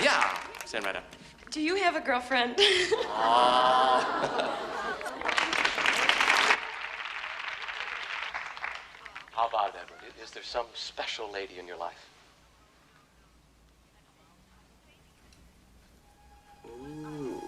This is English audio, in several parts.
Yeah, stand right up. Do you have a girlfriend? How about Edward? Is there some special lady in your life? Ooh.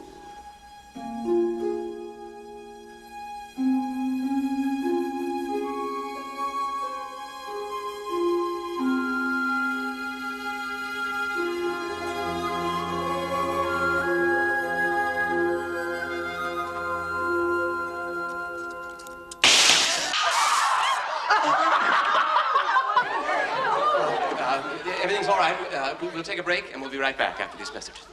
Everything's all right. We'll take a break, and we'll be right back after these messages.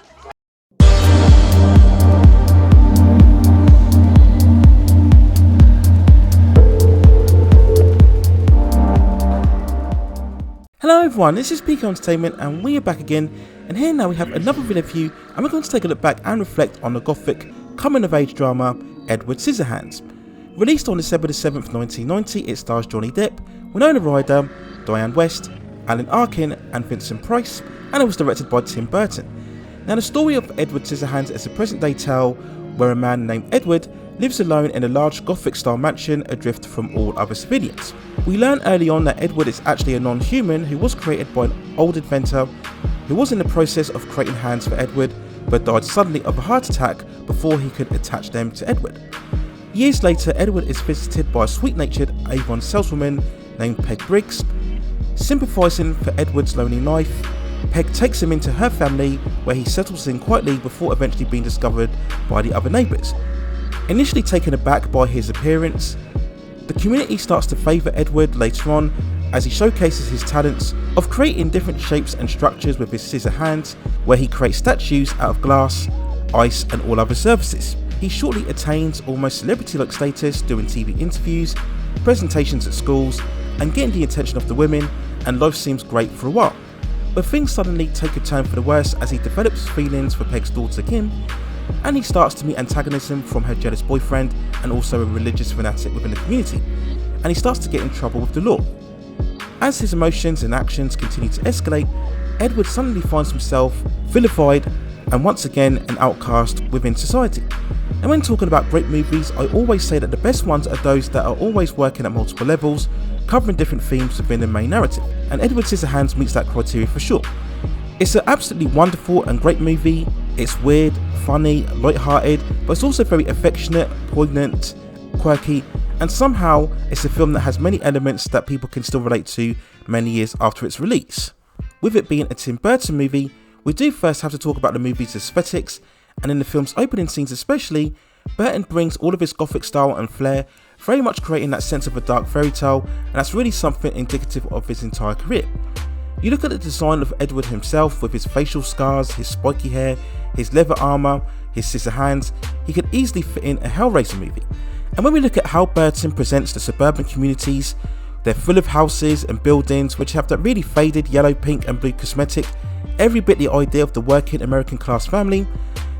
Hello everyone, this is PK Entertainment and we are back again, and here now we have another video for you, and we're going to take a look back and reflect on the Gothic coming-of-age drama Edward Scissorhands. Released on December 7th, 1990, it stars Johnny Depp, Winona Ryder, Dianne West, Alan Arkin and Vincent Price, and it was directed by Tim Burton. Now the story of Edward Scissorhands is a present day tale where a man named Edward lives alone in a large Gothic style mansion adrift from all other civilians. We learn early on that Edward is actually a non-human who was created by an old inventor who was in the process of creating hands for Edward but died suddenly of a heart attack before he could attach them to Edward. Years later, Edward is visited by a sweet-natured Avon saleswoman named Peg Boggs. Sympathising for Edward's lonely life, Peg takes him into her family where he settles in quietly before eventually being discovered by the other neighbours. Initially taken aback by his appearance, the community starts to favour Edward later on as he showcases his talents of creating different shapes and structures with his scissor hands, where he creates statues out of glass, ice and all other surfaces. He shortly attains almost celebrity-like status doing TV interviews, presentations at schools and getting the attention of the women, and life seems great for a while. But things suddenly take a turn for the worse as he develops feelings for Peg's daughter Kim, and he starts to meet antagonism from her jealous boyfriend and also a religious fanatic within the community, and he starts to get in trouble with the law. As his emotions and actions continue to escalate, Edward suddenly finds himself vilified and once again an outcast within society. And when talking about great movies, I always say that the best ones are those that are always working at multiple levels, covering different themes within the main narrative, and Edward Scissorhands meets that criteria for sure. It's an absolutely wonderful and great movie. It's weird, funny, light-hearted, but it's also very affectionate, poignant, quirky, and somehow it's a film that has many elements that people can still relate to many years after its release. With it being a Tim Burton movie, we do first have to talk about the movie's aesthetics, and in the film's opening scenes especially, Burton brings all of his Gothic style and flair, very much creating that sense of a dark fairy tale, and that's really something indicative of his entire career. You look at the design of Edward himself with his facial scars, his spiky hair, his leather armour, his scissor hands, he could easily fit in a Hellraiser movie. And when we look at how Burton presents the suburban communities, they're full of houses and buildings which have that really faded yellow, pink and blue cosmetic, every bit the idea of the working American class family.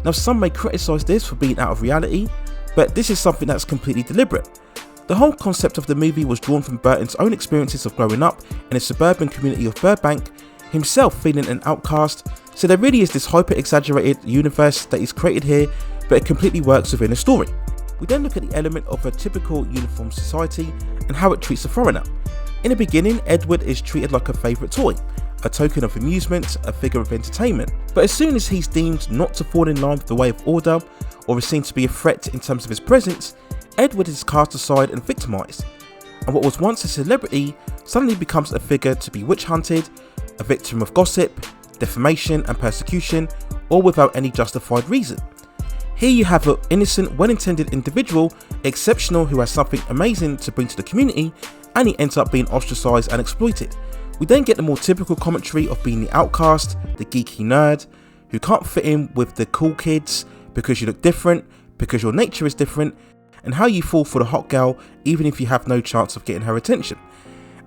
Now some may criticise this for being out of reality, but this is something that's completely deliberate. The whole concept of the movie was drawn from Burton's own experiences of growing up in a suburban community of Burbank, himself feeling an outcast, so there really is this hyper-exaggerated universe that is created here, but it completely works within a story. We then look at the element of a typical uniform society and how it treats a foreigner. In the beginning, Edward is treated like a favourite toy, a token of amusement, a figure of entertainment, but as soon as he's deemed not to fall in line with the way of order, or is seen to be a threat in terms of his presence, Edward is cast aside and victimised, and what was once a celebrity suddenly becomes a figure to be witch hunted, a victim of gossip, defamation and persecution, all without any justified reason. Here you have an innocent, well-intended individual, exceptional, who has something amazing to bring to the community, and he ends up being ostracised and exploited. We then get the more typical commentary of being the outcast, the geeky nerd, who can't fit in with the cool kids because you look different, because your nature is different, and how you fall for the hot girl even if you have no chance of getting her attention.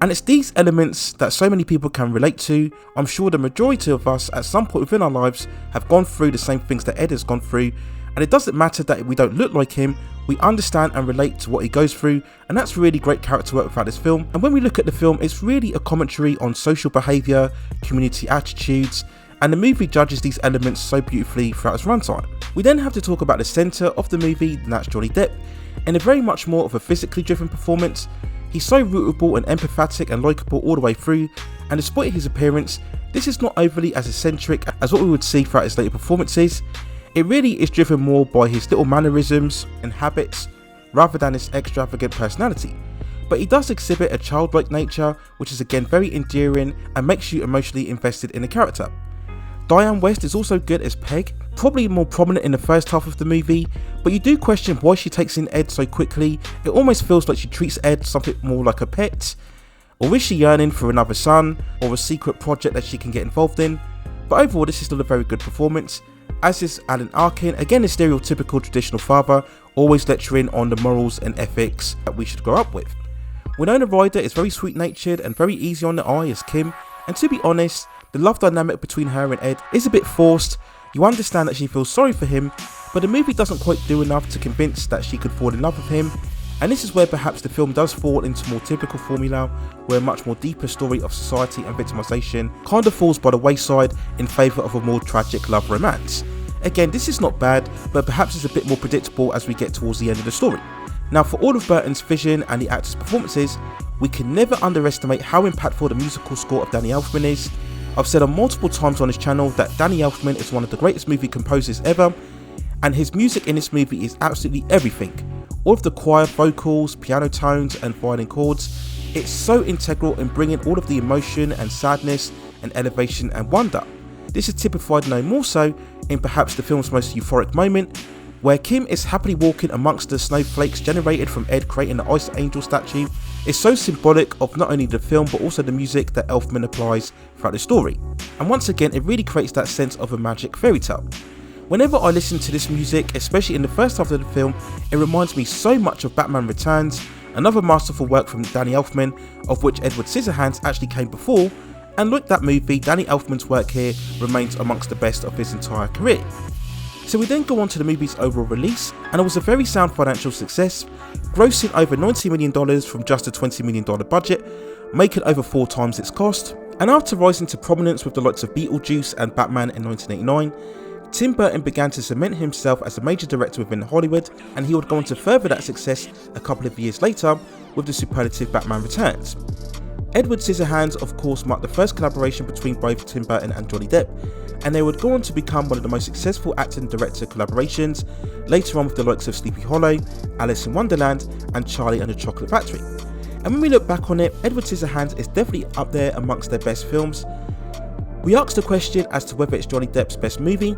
And it's these elements that so many people can relate to. I'm sure the majority of us at some point within our lives have gone through the same things that Ed has gone through, and it doesn't matter that we don't look like him, we understand and relate to what he goes through, and that's really great character work throughout this film. And when we look at the film, it's really a commentary on social behaviour, community attitudes, and the movie judges these elements so beautifully throughout its runtime. We then have to talk about the centre of the movie, and that's Johnny Depp, in a very much more of a physically driven performance. He's so rootable and empathetic and likeable all the way through, and despite his appearance, this is not overly as eccentric as what we would see throughout his later performances. It really is driven more by his little mannerisms and habits rather than his extravagant personality. But he does exhibit a childlike nature, which is again very endearing and makes you emotionally invested in the character. Dianne West is also good as Peg, probably more prominent in the first half of the movie, but you do question why she takes in Ed so quickly. It almost feels like she treats Ed something more like a pet. Or is she yearning for another son, or a secret project that she can get involved in? But overall, this is still a very good performance, as is Alan Arkin, again a stereotypical traditional father, always lecturing on the morals and ethics that we should grow up with. Winona Ryder is very sweet natured and very easy on the eye as Kim, and to be honest, the love dynamic between her and Ed is a bit forced. You understand that she feels sorry for him, but the movie doesn't quite do enough to convince that she could fall in love with him, and this is where perhaps the film does fall into more typical formula, where a much more deeper story of society and victimisation kind of falls by the wayside in favour of a more tragic love romance. Again, this is not bad, but perhaps it's a bit more predictable as we get towards the end of the story. Now, for all of Burton's vision and the actors' performances, we can never underestimate how impactful the musical score of Danny Elfman is. I've said on multiple times on this channel that Danny Elfman is one of the greatest movie composers ever, and his music in this movie is absolutely everything. All of the choir vocals, piano tones and violin chords, it's so integral in bringing all of the emotion and sadness and elevation and wonder. This is typified no more so in perhaps the film's most euphoric moment, where Kim is happily walking amongst the snowflakes generated from Ed creating the Ice Angel statue. Is so symbolic of not only the film but also the music that Elfman applies throughout the story. And once again, it really creates that sense of a magic fairy tale. Whenever I listen to this music, especially in the first half of the film, it reminds me so much of Batman Returns, another masterful work from Danny Elfman, of which Edward Scissorhands actually came before, and like that movie, Danny Elfman's work here remains amongst the best of his entire career. So we then go on to the movie's overall release, and it was a very sound financial success, grossing over $90 million from just a $20 million budget, making over 4 times its cost. And after rising to prominence with the likes of Beetlejuice and Batman in 1989, Tim Burton began to cement himself as a major director within Hollywood, and he would go on to further that success a couple of years later with the superlative Batman Returns. Edward Scissorhands of course marked the first collaboration between both Tim Burton and Johnny Depp, and they would go on to become one of the most successful actor and director collaborations, later on with the likes of Sleepy Hollow, Alice in Wonderland and Charlie and the Chocolate Factory. And when we look back on it, Edward Scissorhands is definitely up there amongst their best films. We asked the question as to whether it's Johnny Depp's best movie.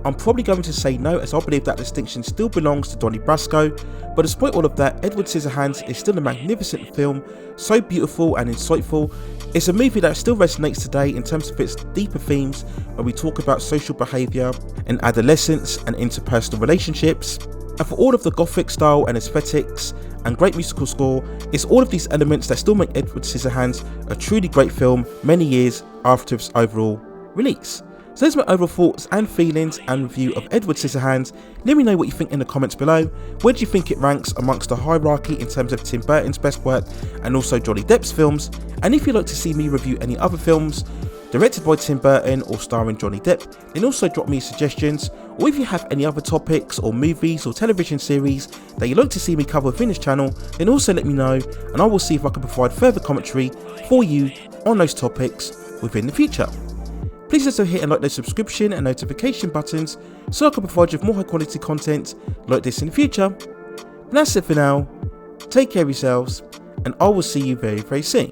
I'm probably going to say no, as I believe that distinction still belongs to Donnie Brasco, but despite all of that, Edward Scissorhands is still a magnificent film, so beautiful and insightful. It's a movie that still resonates today in terms of its deeper themes when we talk about social behaviour and adolescence and interpersonal relationships. And for all of the Gothic style and aesthetics and great musical score, it's all of these elements that still make Edward Scissorhands a truly great film many years after its overall release. So those are my overall thoughts and feelings and review of Edward Scissorhands. Let me know what you think in the comments below. Where do you think it ranks amongst the hierarchy in terms of Tim Burton's best work and also Johnny Depp's films? And if you'd like to see me review any other films directed by Tim Burton or starring Johnny Depp, then also drop me suggestions. Or if you have any other topics or movies or television series that you'd like to see me cover within this channel, then also let me know, and I will see if I can provide further commentary for you on those topics within the future. Please also hit and like those subscription and notification buttons so I can provide you with more high quality content like this in the future. But that's it for now. Take care of yourselves, and I will see you very, very soon.